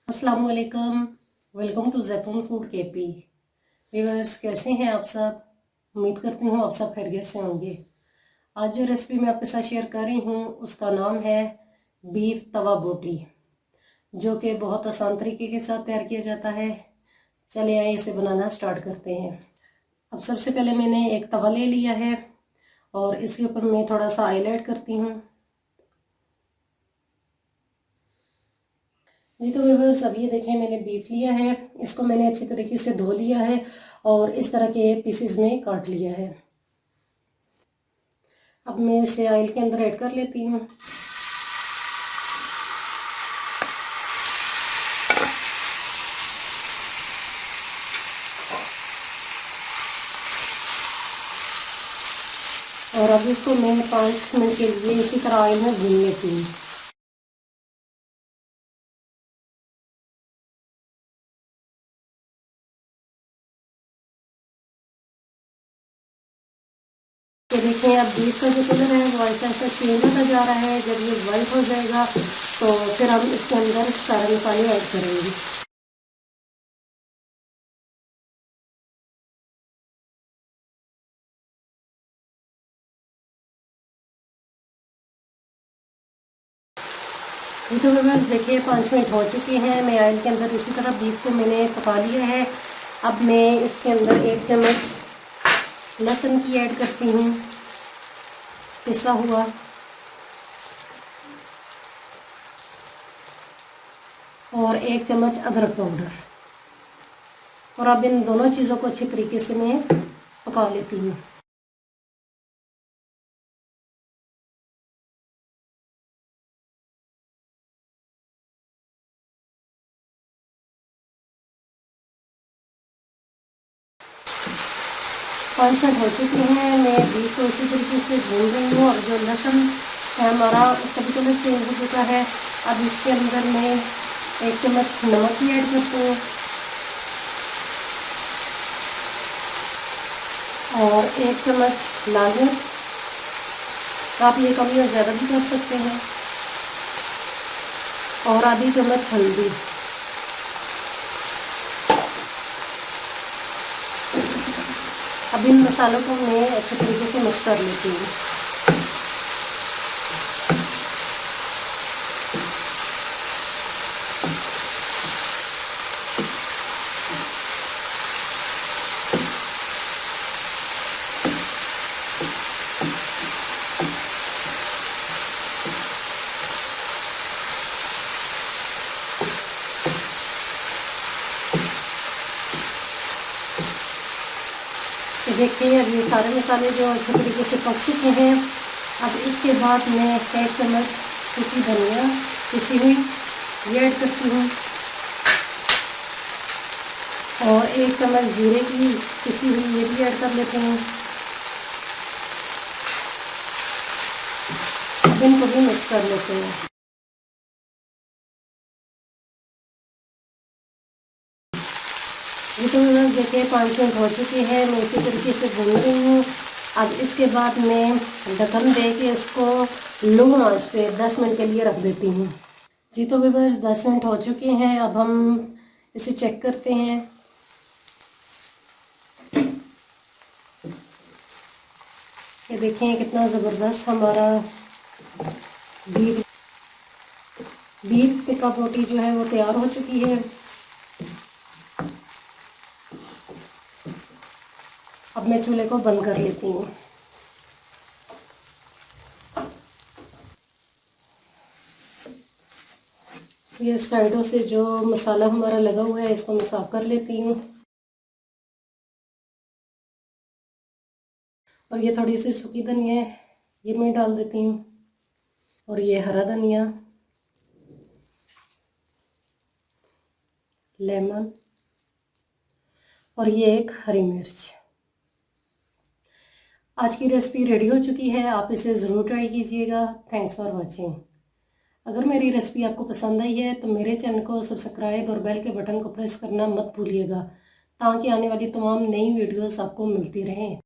अस्सलाम वालेकुम। Welcome to जैतून फूड केपी। व्यूअर्स, कैसे हैं आप सब? उम्मीद करती हूँ आप सब खैरियत से होंगे। आज जो रेसिपी मैं आपके साथ शेयर कर रही हूँ उसका नाम है बीफ तवा बोटी, जो कि बहुत आसान तरीके के साथ तैयार किया जाता है। चलिए आइए इसे बनाना स्टार्ट करते हैं। अब सबसे पहले मैंने एक तवा ले लिया है और इसके ऊपर मैं थोड़ा सा ऑयल ऐड करती हूँ। जी तो व्यूअर्स, अब ये देखें, मैंने बीफ लिया है। इसको मैंने अच्छी तरीके से धो लिया है और इस तरह के पीसेस में काट लिया है। अब मैं इसे ऑयल के अंदर ऐड कर लेती हूँ। और अब इसको मैं 5 मिनट के लिए इसी तरह ऑयल में भून लेती हूँ। तो देखिए, अब बीफ का जो कलर है वो ऐसा ऐसा चेंज होता जा रहा है। जब ये वाइट हो जाएगा तो फिर हम इसके अंदर सारे मसाले ऐड करेंगे। ये तो व्यूअर्स देखिए, 5 मिनट हो चुके हैं। मैं ऑयल के अंदर इसी तरह बीफ को मैंने पका लिया है। अब मैं इसके अंदर 1 चम्मच लहसुन की ऐड करती हूँ, पिसा हुआ। और 1 चम्मच अदरक पाउडर। और अब इन दोनों चीज़ों को अच्छी तरीके से मैं पका लेती हूँ। पाँच मिनट हो चुके हैं। मैं बीफ को इसी तरीके से भून रही हूँ। और जो लहसुन है हमारा, उसका भी कलर चेंज हो चुका है। अब इसके अंदर मैं 1 चम्मच नमक भी ऐड करती हूँ और 1 चम्मच लाल मिर्च। आप ये कम या ज़्यादा भी कर सकते हैं। और आधी चम्मच हल्दी। अब इन मसालों को मैं अच्छे तरीके से मिक्स कर लेती हूँ। तो देखिए, अब ये सारे मसाले जो अच्छे तरीके से पक चुके हैं। अब इसके बाद मैं 1 चम्मच सूखी धनिया पिसी हुई ये ऐड करती हूँ और 1 चम्मच जीरे की पिसी हुई ये भी ऐड कर लेते हैं। अब इनको भी मिक्स कर लेते हैं। ये तो देखिए, 5 मिनट हो चुके हैं। मैं इसी तरीके से भून रही हूँ। अब इसके बाद मैं ढक्कन दे के इसको लो आंच पे 10 मिनट के लिए रख देती हूँ। जी तो व्यूअर्स, 10 मिनट हो चुके हैं। अब हम इसे चेक करते हैं। ये देखें, कितना ज़बरदस्त हमारा बीफ टिक्का बोटी जो है वो तैयार हो चुकी है। अब मैं चूल्हे को बंद कर लेती हूँ। ये साइडों से जो मसाला हमारा लगा हुआ है इसको मैं साफ कर लेती हूँ। और ये थोड़ी सी सूखी धनिया है, ये मैं डाल देती हूँ। और ये हरा धनिया, लेमन और ये 1 हरी मिर्च। आज की रेसिपी रेडी हो चुकी है। आप इसे ज़रूर ट्राई कीजिएगा। Thanks for watching. अगर मेरी रेसिपी आपको पसंद आई है तो मेरे चैनल को सब्सक्राइब और बेल के बटन को प्रेस करना मत भूलिएगा, ताकि आने वाली तमाम नई वीडियोस आपको मिलती रहें।